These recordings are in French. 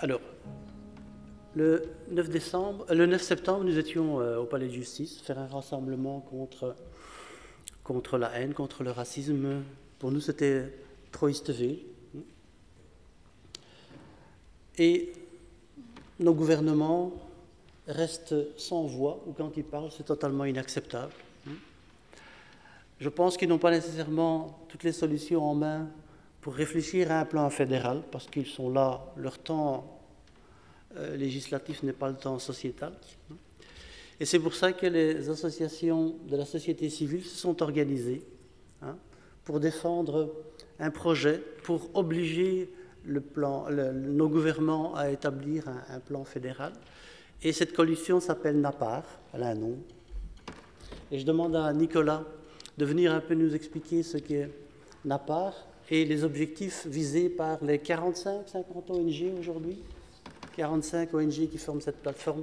Alors, le 9 septembre, nous étions au Palais de Justice, faire un rassemblement contre la haine, contre le racisme. Pour nous, c'était Trooisterveen. Et nos gouvernements restent sans voix, ou quand ils parlent, c'est totalement inacceptable. Je pense qu'ils n'ont pas nécessairement toutes les solutions en main pour réfléchir à un plan fédéral, parce qu'ils sont là, leur temps législatif n'est pas le temps sociétal. Et c'est pour ça que les associations de la société civile se sont organisées pour défendre un projet, pour obliger nos gouvernements à établir un plan fédéral. Et cette coalition s'appelle NAPAR, elle a un nom. Et je demande à Nicolas de venir un peu nous expliquer ce qu'est NAPAR et les objectifs visés par les 45-50 ONG aujourd'hui, 45 ONG qui forment cette plateforme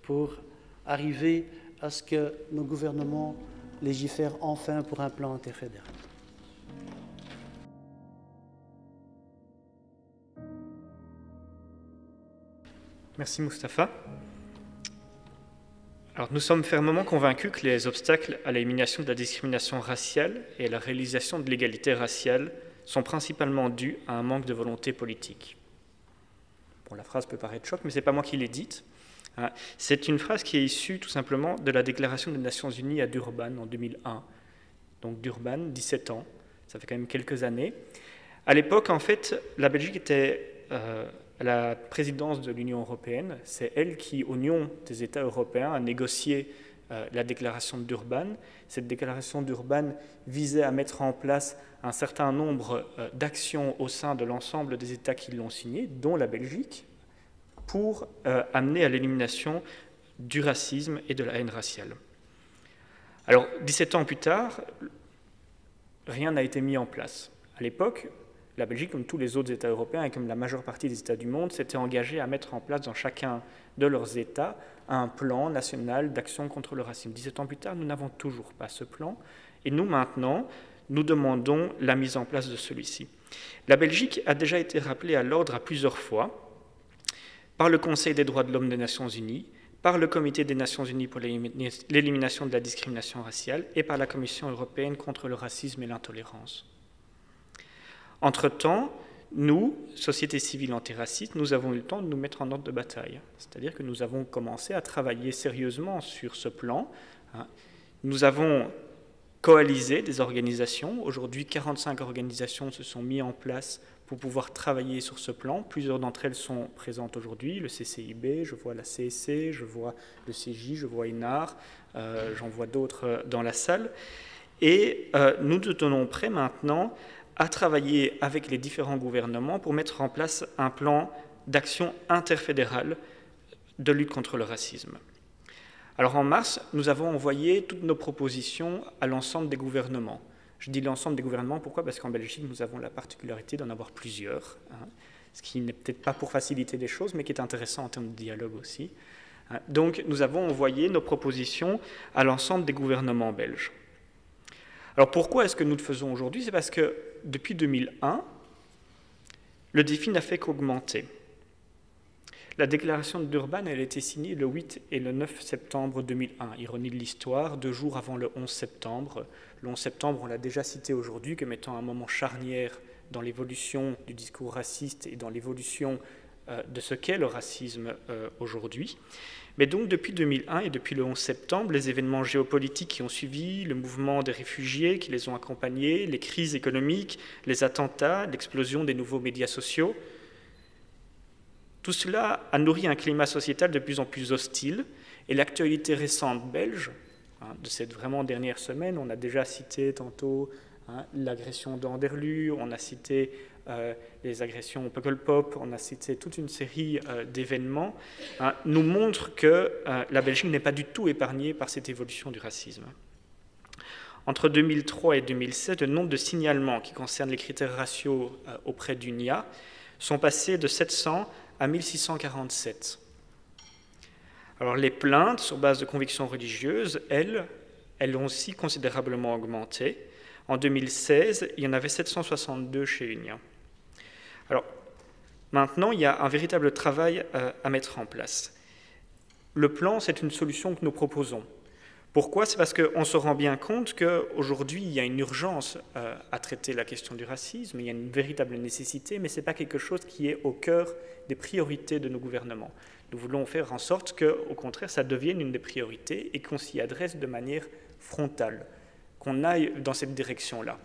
pour arriver à ce que nos gouvernements légifèrent enfin pour un plan interfédéral. Merci Mustapha. Alors, nous sommes fermement convaincus que les obstacles à l'élimination de la discrimination raciale et à la réalisation de l'égalité raciale sont principalement dus à un manque de volonté politique. Bon, la phrase peut paraître choc, mais ce n'est pas moi qui l'ai dite. C'est une phrase qui est issue tout simplement de la Déclaration des Nations Unies à Durban en 2001. Donc Durban, 17 ans, ça fait quand même quelques années. À l'époque, en fait, la Belgique était à la présidence de l'Union européenne. C'est elle qui, au nom des États européens, a négocié la déclaration de Durban. Cette déclaration de Durban visait à mettre en place un certain nombre d'actions au sein de l'ensemble des États qui l'ont signée, dont la Belgique, pour amener à l'élimination du racisme et de la haine raciale. Alors, 17 ans plus tard, rien n'a été mis en place. À l'époque, la Belgique, comme tous les autres États européens et comme la majeure partie des États du monde, s'était engagée à mettre en place dans chacun de leurs États un plan national d'action contre le racisme. 17 ans plus tard, nous n'avons toujours pas ce plan. Et nous, maintenant, nous demandons la mise en place de celui-ci. La Belgique a déjà été rappelée à l'ordre à plusieurs fois par le Conseil des droits de l'homme des Nations Unies, par le Comité des Nations Unies pour l'élimination de la discrimination raciale et par la Commission européenne contre le racisme et l'intolérance. Entre-temps, nous, société civile antiraciste, nous avons eu le temps de nous mettre en ordre de bataille. C'est-à-dire que nous avons commencé à travailler sérieusement sur ce plan. Nous avons coalisé des organisations. Aujourd'hui, 45 organisations se sont mises en place pour pouvoir travailler sur ce plan. Plusieurs d'entre elles sont présentes aujourd'hui. Le CCIB, je vois la CSC, je vois le CJ, je vois ENAR, j'en vois d'autres dans la salle. Et nous nous tenons prêts maintenant à travailler avec les différents gouvernements pour mettre en place un plan d'action interfédéral de lutte contre le racisme. Alors en mars, nous avons envoyé toutes nos propositions à l'ensemble des gouvernements. Je dis l'ensemble des gouvernements, pourquoi ? Parce qu'en Belgique, nous avons la particularité d'en avoir plusieurs, ce qui n'est peut-être pas pour faciliter les choses, mais qui est intéressant en termes de dialogue aussi. Donc nous avons envoyé nos propositions à l'ensemble des gouvernements belges. Alors pourquoi est-ce que nous le faisons aujourd'hui ? C'est parce que depuis 2001, le défi n'a fait qu'augmenter. La déclaration de Durban, elle a été signée le 8 et le 9 septembre 2001. Ironie de l'histoire, 2 jours avant le 11 septembre. Le 11 septembre, on l'a déjà cité aujourd'hui comme étant un moment charnière dans l'évolution du discours raciste et dans l'évolution de ce qu'est le racisme aujourd'hui. Mais donc depuis 2001 et depuis le 11 septembre, les événements géopolitiques qui ont suivi, le mouvement des réfugiés qui les ont accompagnés, les crises économiques, les attentats, l'explosion des nouveaux médias sociaux, tout cela a nourri un climat sociétal de plus en plus hostile. Et l'actualité récente belge, de cette vraiment dernière semaine, on a déjà cité tantôt l'agression d'Anderlu, on a cité les agressions au Pukkelpop, on a cité toute une série d'événements, nous montrent que la Belgique n'est pas du tout épargnée par cette évolution du racisme. Entre 2003 et 2007, le nombre de signalements qui concernent les critères raciaux auprès d'UNIA sont passés de 700 à 1647. Alors les plaintes sur base de convictions religieuses, elles ont aussi considérablement augmenté. En 2016, il y en avait 762 chez UNIA. Alors, Maintenant, il y a un véritable travail à mettre en place. Le plan, c'est une solution que nous proposons. Pourquoi? C'est parce qu'on se rend bien compte qu'aujourd'hui, il y a une urgence à traiter la question du racisme, il y a une véritable nécessité, mais ce n'est pas quelque chose qui est au cœur des priorités de nos gouvernements. Nous voulons faire en sorte qu'au contraire, ça devienne une des priorités et qu'on s'y adresse de manière frontale, qu'on aille dans cette direction-là.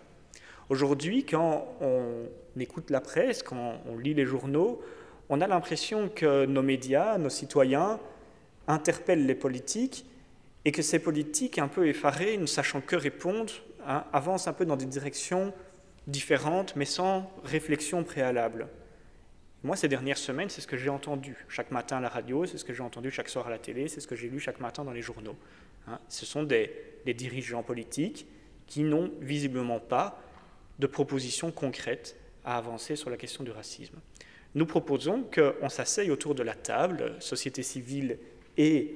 Aujourd'hui, quand on écoute la presse, quand on lit les journaux, on a l'impression que nos médias, nos citoyens interpellent les politiques et que ces politiques, un peu effarés, ne sachant que répondre, avancent un peu dans des directions différentes, mais sans réflexion préalable. Moi, ces dernières semaines, c'est ce que j'ai entendu chaque matin à la radio, c'est ce que j'ai entendu chaque soir à la télé, c'est ce que j'ai lu chaque matin dans les journaux. Ce sont des dirigeants politiques qui n'ont visiblement pas de propositions concrètes à avancer sur la question du racisme. Nous proposons qu'on s'asseye autour de la table, société civile et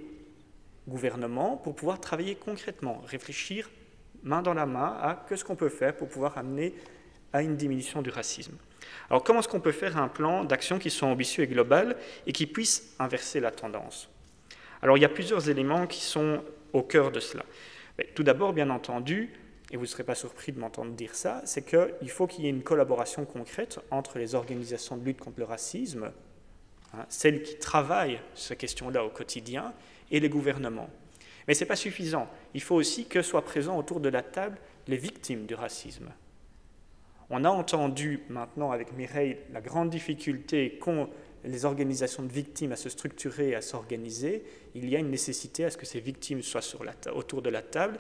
gouvernement, pour pouvoir travailler concrètement, réfléchir main dans la main à ce qu'on peut faire pour pouvoir amener à une diminution du racisme. Alors comment est-ce qu'on peut faire un plan d'action qui soit ambitieux et global et qui puisse inverser la tendance? Alors il y a plusieurs éléments qui sont au cœur de cela. Mais tout d'abord, bien entendu, et vous ne serez pas surpris de m'entendre dire ça, c'est qu'il faut qu'il y ait une collaboration concrète entre les organisations de lutte contre le racisme, celles qui travaillent sur ces questions-là au quotidien, et les gouvernements. Mais ce n'est pas suffisant. Il faut aussi que soient présents autour de la table les victimes du racisme. On a entendu maintenant avec Mireille la grande difficulté qu'ont les organisations de victimes à se structurer et à s'organiser. Il y a une nécessité à ce que ces victimes soient autour de la table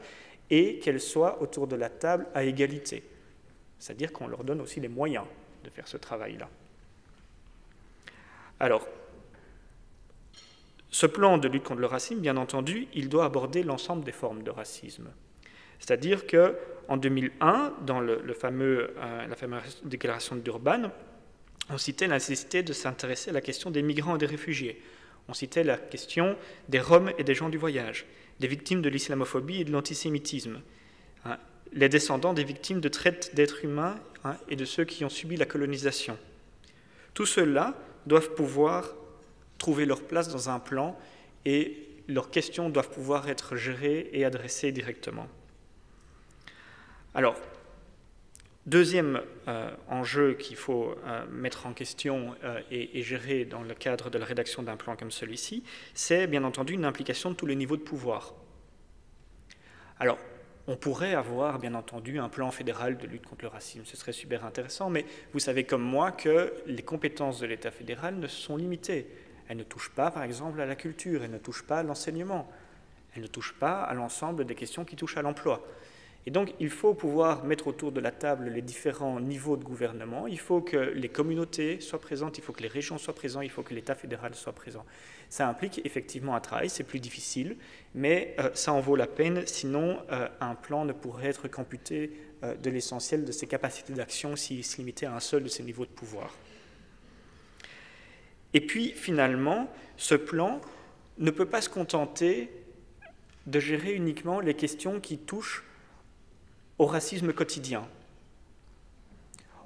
et qu'elles soient autour de la table à égalité. C'est-à-dire qu'on leur donne aussi les moyens de faire ce travail-là. Alors, ce plan de lutte contre le racisme, bien entendu, il doit aborder l'ensemble des formes de racisme. C'est-à-dire qu'en 2001, dans la fameuse déclaration de Durban, on citait la nécessité de s'intéresser à la question des migrants et des réfugiés. On citait la question des Roms et des gens du voyage, des victimes de l'islamophobie et de l'antisémitisme, les descendants des victimes de traite d'êtres humains et de ceux qui ont subi la colonisation. Tous ceux-là doivent pouvoir trouver leur place dans un plan et leurs questions doivent pouvoir être gérées et adressées directement. Alors, deuxième enjeu qu'il faut mettre en question et gérer dans le cadre de la rédaction d'un plan comme celui-ci, c'est bien entendu une implication de tous les niveaux de pouvoir. Alors, on pourrait avoir bien entendu un plan fédéral de lutte contre le racisme, ce serait super intéressant, mais vous savez comme moi que les compétences de l'État fédéral ne sont limitées. Elles ne touchent pas, par exemple, à la culture, elles ne touchent pas à l'enseignement, elles ne touchent pas à l'ensemble des questions qui touchent à l'emploi. Et donc, il faut pouvoir mettre autour de la table les différents niveaux de gouvernement, il faut que les communautés soient présentes, il faut que les régions soient présentes, il faut que l'État fédéral soit présent. Ça implique effectivement un travail, c'est plus difficile, mais ça en vaut la peine, sinon un plan ne pourrait être qu'amputé de l'essentiel de ses capacités d'action s'il se limitait à un seul de ses niveaux de pouvoir. Et puis, finalement, ce plan ne peut pas se contenter de gérer uniquement les questions qui touchent au racisme quotidien.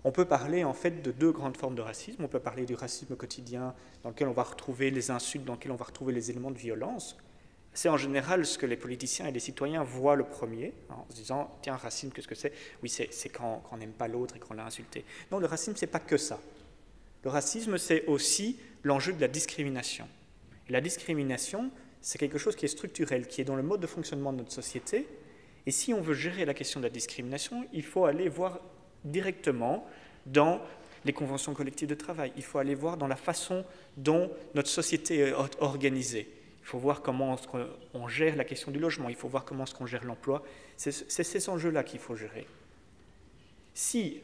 On peut parler en fait de deux grandes formes de racisme. On peut parler du racisme quotidien dans lequel on va retrouver les insultes, dans lequel on va retrouver les éléments de violence. C'est en général ce que les politiciens et les citoyens voient le premier, en se disant « Tiens, racisme, qu'est-ce que c'est ?» Oui, c'est quand on n'aime pas l'autre et qu'on l'a insulté. Non, le racisme, ce n'est pas que ça. Le racisme, c'est aussi l'enjeu de la discrimination. Et la discrimination, c'est quelque chose qui est structurel, qui est dans le mode de fonctionnement de notre société. Et si on veut gérer la question de la discrimination, il faut aller voir directement dans les conventions collectives de travail. Il faut aller voir dans la façon dont notre société est organisée. Il faut voir comment on gère la question du logement. Il faut voir comment on gère l'emploi. C'est ces enjeux-là qu'il faut gérer. Si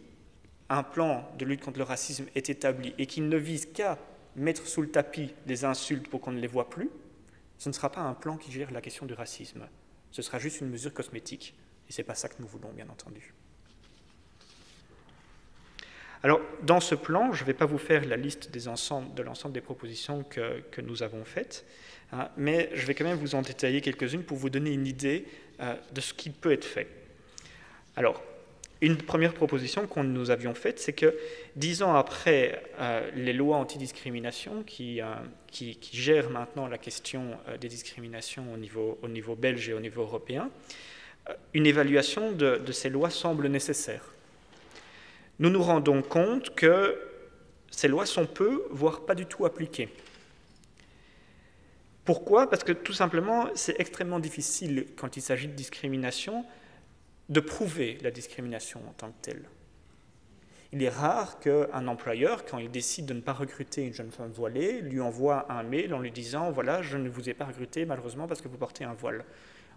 un plan de lutte contre le racisme est établi et qu'il ne vise qu'à mettre sous le tapis des insultes pour qu'on ne les voit plus, ce ne sera pas un plan qui gère la question du racisme. Ce sera juste une mesure cosmétique. Et ce n'est pas ça que nous voulons, bien entendu. Alors, dans ce plan, je ne vais pas vous faire la liste de l'ensemble des propositions que nous avons faites, mais je vais quand même vous en détailler quelques-unes pour vous donner une idée de ce qui peut être fait. Alors, une première proposition que nous avions faite, c'est que 10 ans après les lois antidiscrimination qui gèrent maintenant la question des discriminations au niveau belge et au niveau européen, une évaluation de ces lois semble nécessaire. Nous nous rendons compte que ces lois sont peu, voire pas du tout appliquées. Pourquoi ? Parce que tout simplement, c'est extrêmement difficile, quand il s'agit de discrimination, de prouver la discrimination en tant que telle. Il est rare qu'un employeur, quand il décide de ne pas recruter une jeune femme voilée, lui envoie un mail en lui disant « Voilà, je ne vous ai pas recruté malheureusement parce que vous portez un voile ».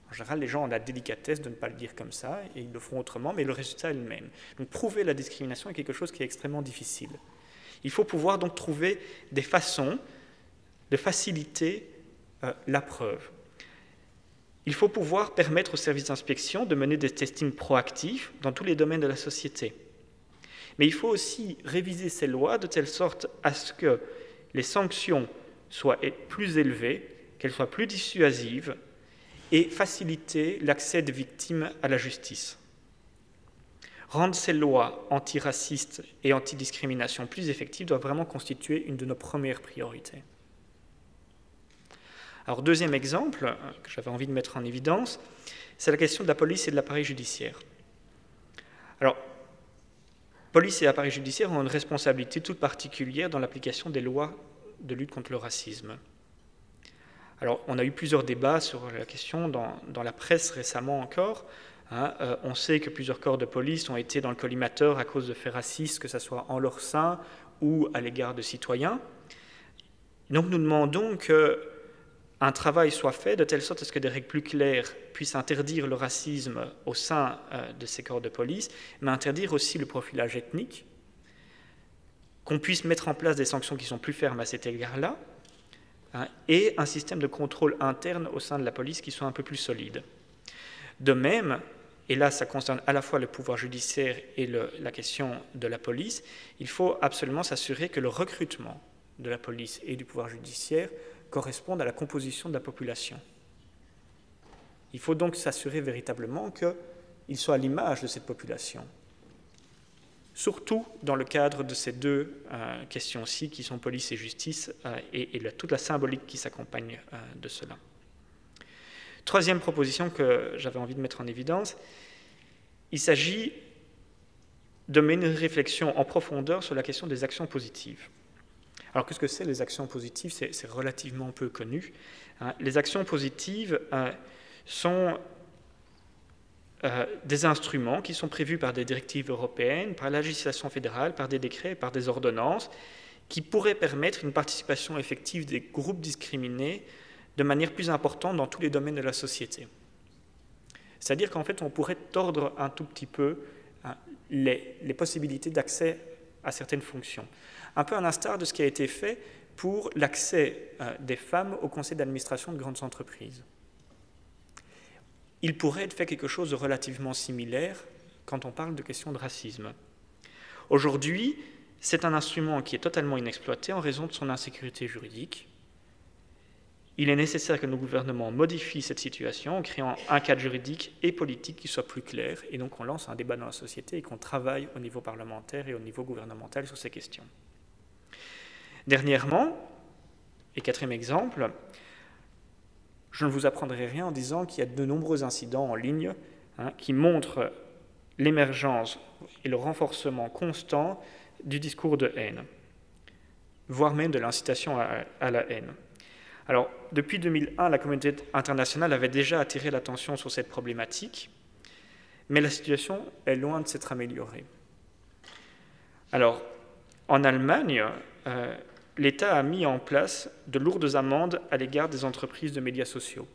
En général, les gens ont la délicatesse de ne pas le dire comme ça, et ils le feront autrement, mais le résultat est le même. Donc prouver la discrimination est quelque chose qui est extrêmement difficile. Il faut pouvoir donc trouver des façons de faciliter la preuve. Il faut pouvoir permettre aux services d'inspection de mener des testings proactifs dans tous les domaines de la société. Mais il faut aussi réviser ces lois de telle sorte à ce que les sanctions soient plus élevées, qu'elles soient plus dissuasives et faciliter l'accès des victimes à la justice. Rendre ces lois antiracistes et antidiscrimination plus effectives doit vraiment constituer une de nos premières priorités. Alors, deuxième exemple que j'avais envie de mettre en évidence, c'est la question de la police et de l'appareil judiciaire. Alors, police et appareil judiciaire ont une responsabilité toute particulière dans l'application des lois de lutte contre le racisme. Alors, on a eu plusieurs débats sur la question dans la presse récemment encore. On sait que plusieurs corps de police ont été dans le collimateur à cause de faits racistes, que ce soit en leur sein ou à l'égard de citoyens. Donc, nous demandons qu'un travail soit fait de telle sorte à ce que des règles plus claires puissent interdire le racisme au sein de ces corps de police, mais interdire aussi le profilage ethnique, qu'on puisse mettre en place des sanctions qui sont plus fermes à cet égard-là, et un système de contrôle interne au sein de la police qui soit un peu plus solide. De même, et là ça concerne à la fois le pouvoir judiciaire et la question de la police, il faut absolument s'assurer que le recrutement de la police et du pouvoir judiciaire corresponde à la composition de la population. Il faut donc s'assurer véritablement qu'il soit à l'image de cette population. Surtout dans le cadre de ces deux questions-ci qui sont police et justice et toute la symbolique qui s'accompagne de cela. Troisième proposition que j'avais envie de mettre en évidence, il s'agit de mener une réflexion en profondeur sur la question des actions positives. Alors qu'est-ce que c'est les actions positives ? C'est relativement peu connu. Les actions positives sont des instruments qui sont prévus par des directives européennes, par la législation fédérale, par des décrets, par des ordonnances, qui pourraient permettre une participation effective des groupes discriminés de manière plus importante dans tous les domaines de la société. C'est-à-dire qu'en fait, on pourrait tordre un tout petit peu les possibilités d'accès à certaines fonctions. Un peu à l'instar de ce qui a été fait pour l'accès des femmes au conseil d'administration de grandes entreprises. Il pourrait être fait quelque chose de relativement similaire quand on parle de questions de racisme. Aujourd'hui, c'est un instrument qui est totalement inexploité en raison de son insécurité juridique. Il est nécessaire que nos gouvernements modifient cette situation en créant un cadre juridique et politique qui soit plus clair, et donc on lance un débat dans la société et qu'on travaille au niveau parlementaire et au niveau gouvernemental sur ces questions. Dernièrement, et quatrième exemple, je ne vous apprendrai rien en disant qu'il y a de nombreux incidents en ligne qui montrent l'émergence et le renforcement constant du discours de haine, voire même de l'incitation à la haine. Alors, depuis 2001, la communauté internationale avait déjà attiré l'attention sur cette problématique, mais la situation est loin de s'être améliorée. Alors, en Allemagne, l'État a mis en place de lourdes amendes à l'égard des entreprises de médias sociaux.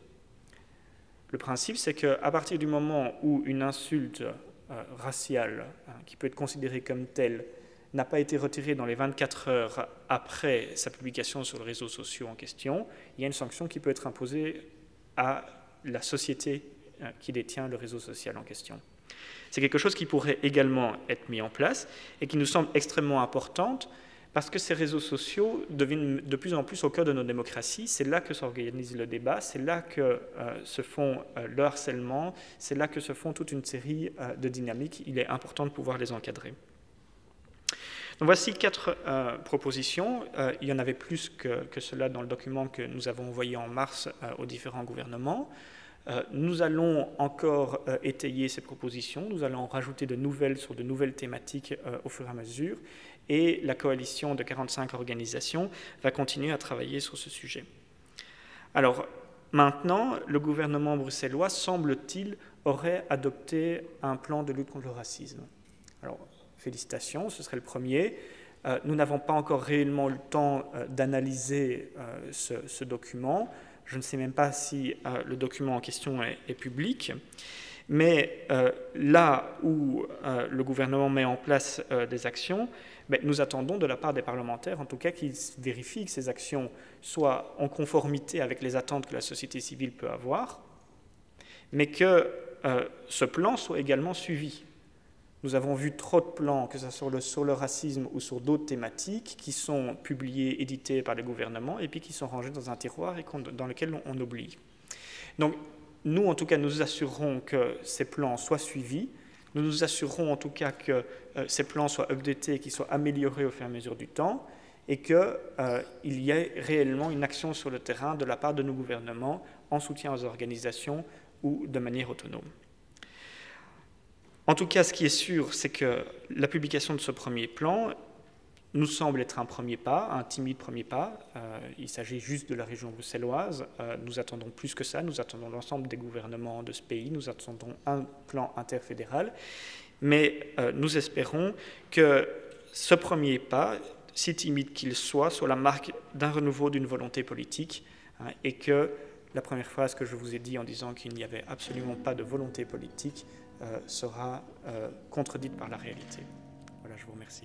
Le principe, c'est qu'à partir du moment où une insulte raciale, qui peut être considérée comme telle, n'a pas été retirée dans les 24 heures après sa publication sur les réseaux sociaux en question, il y a une sanction qui peut être imposée à la société qui détient le réseau social en question. C'est quelque chose qui pourrait également être mis en place et qui nous semble extrêmement importante Parce que ces réseaux sociaux deviennent de plus en plus au cœur de nos démocraties. C'est là que s'organise le débat, c'est là que se font le harcèlement, c'est là que se font toute une série de dynamiques. Il est important de pouvoir les encadrer. Donc voici 4 propositions. Il y en avait plus que cela dans le document que nous avons envoyé en mars aux différents gouvernements. Nous allons encore étayer ces propositions, nous allons rajouter de nouvelles sur de nouvelles thématiques au fur et à mesure, et la coalition de 45 organisations va continuer à travailler sur ce sujet. Alors, maintenant, le gouvernement bruxellois, semble-t-il, aurait adopté un plan de lutte contre le racisme. Alors, félicitations, ce serait le premier. Nous n'avons pas encore réellement eu le temps d'analyser ce document. Je ne sais même pas si le document en question est public, mais là où le gouvernement met en place des actions, nous attendons de la part des parlementaires, en tout cas, qu'ils vérifient que ces actions soient en conformité avec les attentes que la société civile peut avoir, mais que ce plan soit également suivi. Nous avons vu trop de plans, que ce soit sur le racisme ou sur d'autres thématiques, qui sont publiés, édités par le gouvernement, et puis qui sont rangés dans un tiroir et dans lequel on oublie. Donc, nous, en tout cas, nous assurerons que ces plans soient suivis. Nous nous assurerons, en tout cas, que ces plans soient updatés, qu'ils soient améliorés au fur et à mesure du temps, et qu'il y ait réellement une action sur le terrain de la part de nos gouvernements en soutien aux organisations ou de manière autonome. En tout cas, ce qui est sûr, c'est que la publication de ce premier plan nous semble être un premier pas, un timide premier pas. Il s'agit juste de la région bruxelloise. Nous attendons plus que ça. Nous attendons l'ensemble des gouvernements de ce pays. Nous attendons un plan interfédéral. Mais nous espérons que ce premier pas, si timide qu'il soit la marque d'un renouveau d'une volonté politique, et que la première phrase que je vous ai dit en disant qu'il n'y avait absolument pas de volonté politique sera contredite par la réalité. Voilà, je vous remercie.